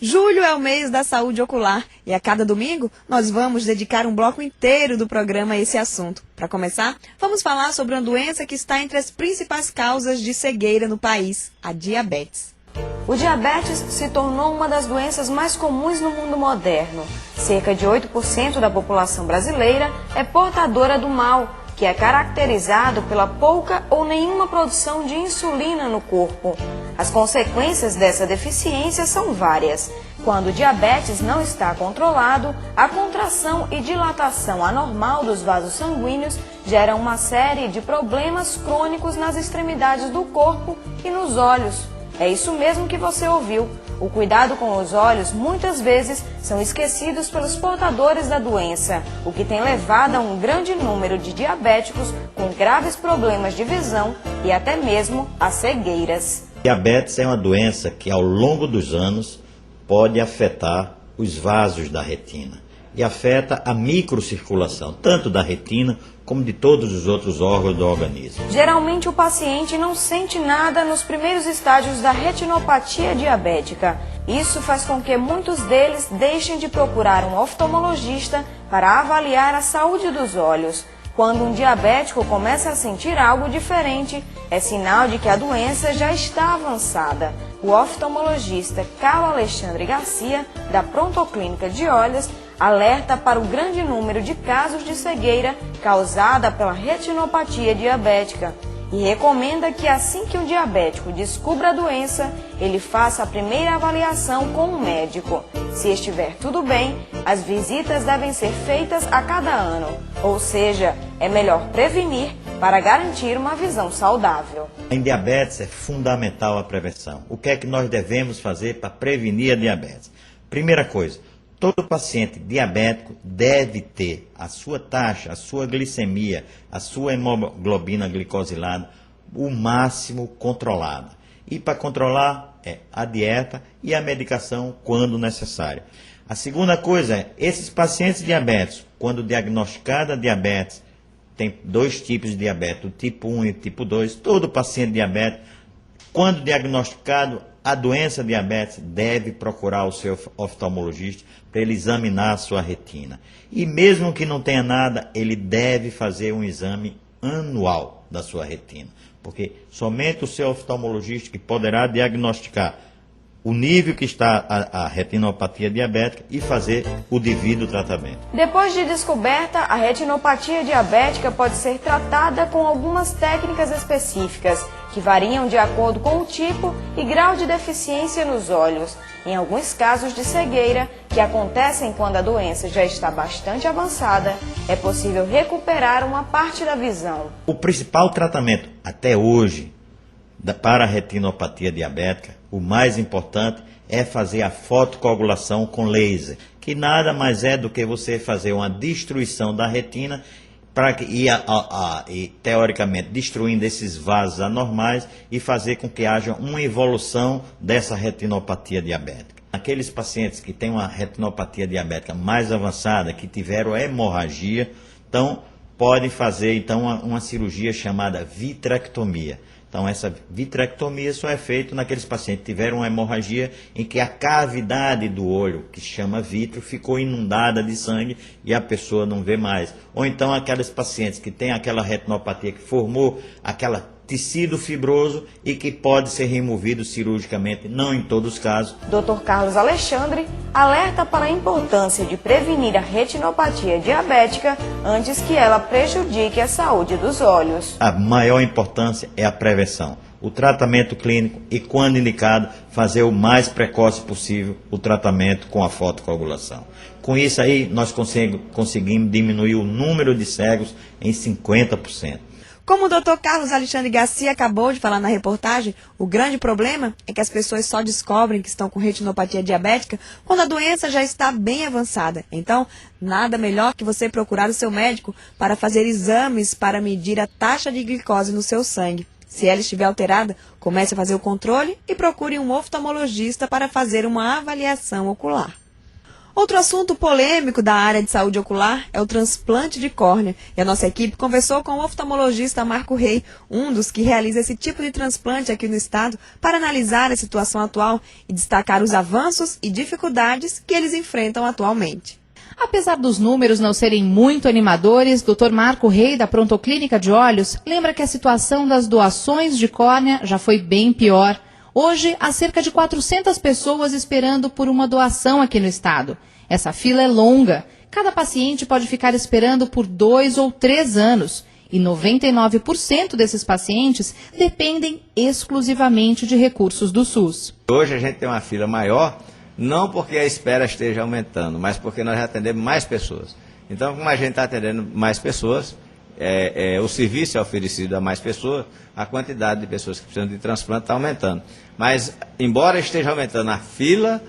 Julho é o mês da saúde ocular e a cada domingo nós vamos dedicar um bloco inteiro do programa a esse assunto. Para começar, vamos falar sobre uma doença que está entre as principais causas de cegueira no país, a diabetes. O diabetes se tornou uma das doenças mais comuns no mundo moderno. Cerca de 8% da população brasileira é portadora do mal, que é caracterizado pela pouca ou nenhuma produção de insulina no corpo. As consequências dessa deficiência são várias. Quando o diabetes não está controlado, a contração e dilatação anormal dos vasos sanguíneos geram uma série de problemas crônicos nas extremidades do corpo e nos olhos. É isso mesmo que você ouviu. O cuidado com os olhos muitas vezes são esquecidos pelos portadores da doença, o que tem levado a um grande número de diabéticos com graves problemas de visão e até mesmo a cegueiras. Diabetes é uma doença que ao longo dos anos pode afetar os vasos da retina e afeta a microcirculação, tanto da retina como de todos os outros órgãos do organismo. Geralmente o paciente não sente nada nos primeiros estágios da retinopatia diabética. Isso faz com que muitos deles deixem de procurar um oftalmologista para avaliar a saúde dos olhos. Quando um diabético começa a sentir algo diferente, é sinal de que a doença já está avançada. O oftalmologista Carlos Alexandre Garcia, da Prontoclínica de Olhos, alerta para o grande número de casos de cegueira causada pela retinopatia diabética e recomenda que assim que um diabético descubra a doença, ele faça a primeira avaliação com um médico. Se estiver tudo bem, as visitas devem ser feitas a cada ano, ou seja, é melhor prevenir para garantir uma visão saudável. Em diabetes é fundamental a prevenção. O que é que nós devemos fazer para prevenir a diabetes? Primeira coisa, todo paciente diabético deve ter a sua taxa, a sua glicemia, a sua hemoglobina glicosilada o máximo controlada. E para controlar a dieta e a medicação quando necessário. A segunda coisa é, esses pacientes diabéticos, quando diagnosticada diabetes, tem dois tipos de diabetes, o tipo 1 e o tipo 2, todo paciente diabético, quando diagnosticado a doença diabetes, deve procurar o seu oftalmologista para ele examinar a sua retina. E mesmo que não tenha nada, ele deve fazer um exame anual da sua retina, porque somente o seu oftalmologista que poderá diagnosticar o nível que está a retinopatia diabética e fazer o devido tratamento. Depois de descoberta, a retinopatia diabética pode ser tratada com algumas técnicas específicas, que variam de acordo com o tipo e grau de deficiência nos olhos. Em alguns casos de cegueira, que acontecem quando a doença já está bastante avançada, é possível recuperar uma parte da visão. O principal tratamento, até hoje, para a retinopatia diabética, o mais importante é fazer a fotocoagulação com laser, que nada mais é do que você fazer uma destruição da retina para que e teoricamente destruindo esses vasos anormais e fazer com que haja uma evolução dessa retinopatia diabética. Aqueles pacientes que têm uma retinopatia diabética mais avançada, que tiveram hemorragia, então podem fazer uma cirurgia chamada vitrectomia. Então, essa vitrectomia só é feita naqueles pacientes que tiveram uma hemorragia em que a cavidade do olho, que se chama vítreo, ficou inundada de sangue e a pessoa não vê mais. Ou então, aqueles pacientes que têm aquela retinopatia que formou aquela tecido fibroso e que pode ser removido cirurgicamente, não em todos os casos. Dr. Carlos Alexandre alerta para a importância de prevenir a retinopatia diabética antes que ela prejudique a saúde dos olhos. A maior importância é a prevenção, o tratamento clínico e, quando indicado, fazer o mais precoce possível o tratamento com a fotocoagulação. Com isso aí, nós conseguimos diminuir o número de cegos em 50%. Como o Dr. Carlos Alexandre Garcia acabou de falar na reportagem, o grande problema é que as pessoas só descobrem que estão com retinopatia diabética quando a doença já está bem avançada. Então, nada melhor que você procurar o seu médico para fazer exames para medir a taxa de glicose no seu sangue. Se ela estiver alterada, comece a fazer o controle e procure um oftalmologista para fazer uma avaliação ocular. Outro assunto polêmico da área de saúde ocular é o transplante de córnea. E a nossa equipe conversou com o oftalmologista Marco Rey, um dos que realiza esse tipo de transplante aqui no estado, para analisar a situação atual e destacar os avanços e dificuldades que eles enfrentam atualmente. Apesar dos números não serem muito animadores, Dr. Marco Rey, da Prontoclínica de Olhos, lembra que a situação das doações de córnea já foi bem pior. Hoje, há cerca de 400 pessoas esperando por uma doação aqui no estado. Essa fila é longa. Cada paciente pode ficar esperando por 2 ou 3 anos. E 99% desses pacientes dependem exclusivamente de recursos do SUS. Hoje a gente tem uma fila maior, não porque a espera esteja aumentando, mas porque nós atendemos mais pessoas. Então, como a gente está atendendo mais pessoas, o serviço é oferecido a mais pessoas, a quantidade de pessoas que precisam de transplante está aumentando. Mas, embora esteja aumentando a fila,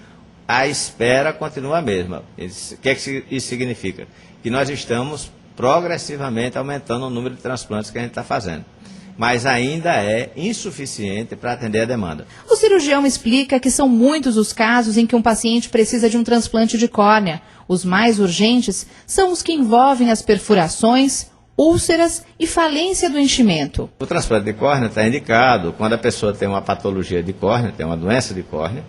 a espera continua a mesma. O que isso significa? Que nós estamos progressivamente aumentando o número de transplantes que a gente está fazendo. Mas ainda é insuficiente para atender a demanda. O cirurgião explica que são muitos os casos em que um paciente precisa de um transplante de córnea. Os mais urgentes são os que envolvem as perfurações, úlceras e falência do enchimento. O transplante de córnea está indicado quando a pessoa tem uma patologia de córnea, tem uma doença de córnea,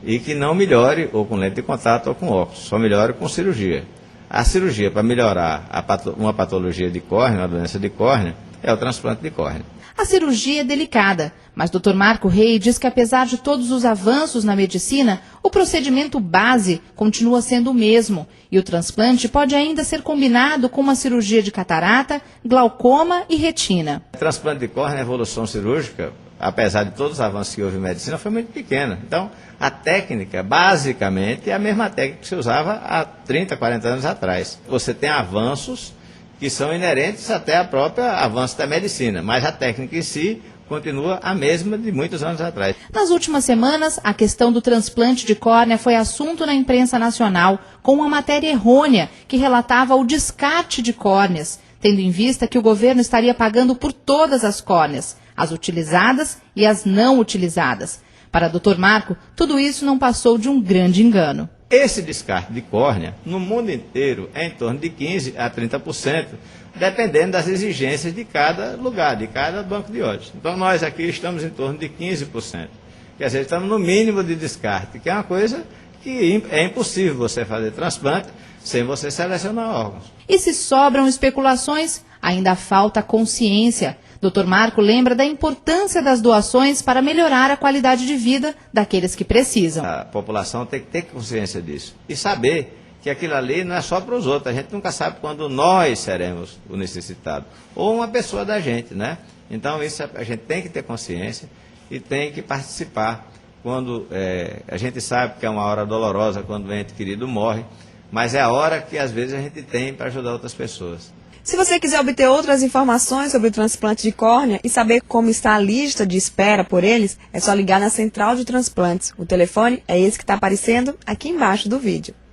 e que não melhore ou com lente de contato ou com óculos, só melhore com cirurgia. A cirurgia para melhorar uma patologia de córnea, uma doença de córnea, é o transplante de córnea. A cirurgia é delicada, mas Dr. Marco Rey diz que apesar de todos os avanços na medicina, o procedimento base continua sendo o mesmo e o transplante pode ainda ser combinado com uma cirurgia de catarata, glaucoma e retina. O transplante de córnea, a evolução cirúrgica, apesar de todos os avanços que houve em medicina, foi muito pequena. Então, a técnica, basicamente, é a mesma técnica que se usava há 30, 40 anos atrás. Você tem avanços que são inerentes até ao próprio avanço da medicina, mas a técnica em si continua a mesma de muitos anos atrás. Nas últimas semanas, a questão do transplante de córnea foi assunto na imprensa nacional, com uma matéria errônea que relatava o descarte de córneas, tendo em vista que o governo estaria pagando por todas as córneas, as utilizadas e as não utilizadas. Para Dr. Marco, tudo isso não passou de um grande engano. Esse descarte de córnea, no mundo inteiro, é em torno de 15% a 30%, dependendo das exigências de cada lugar, de cada banco de olhos. Então, nós aqui estamos em torno de 15%. Quer dizer, estamos no mínimo de descarte, que é uma coisa que é impossível você fazer transplante sem você selecionar órgãos. E se sobram especulações, ainda falta consciência. Dr. Marco lembra da importância das doações para melhorar a qualidade de vida daqueles que precisam. A população tem que ter consciência disso e saber que aquilo ali não é só para os outros. A gente nunca sabe quando nós seremos o necessitado ou uma pessoa da gente, né? Então isso a gente tem que ter consciência e tem que participar quando a gente sabe que é uma hora dolorosa quando o ente querido morre, mas é a hora que às vezes a gente tem para ajudar outras pessoas. Se você quiser obter outras informações sobre o transplante de córnea e saber como está a lista de espera por eles, é só ligar na Central de Transplantes. O telefone é esse que está aparecendo aqui embaixo do vídeo.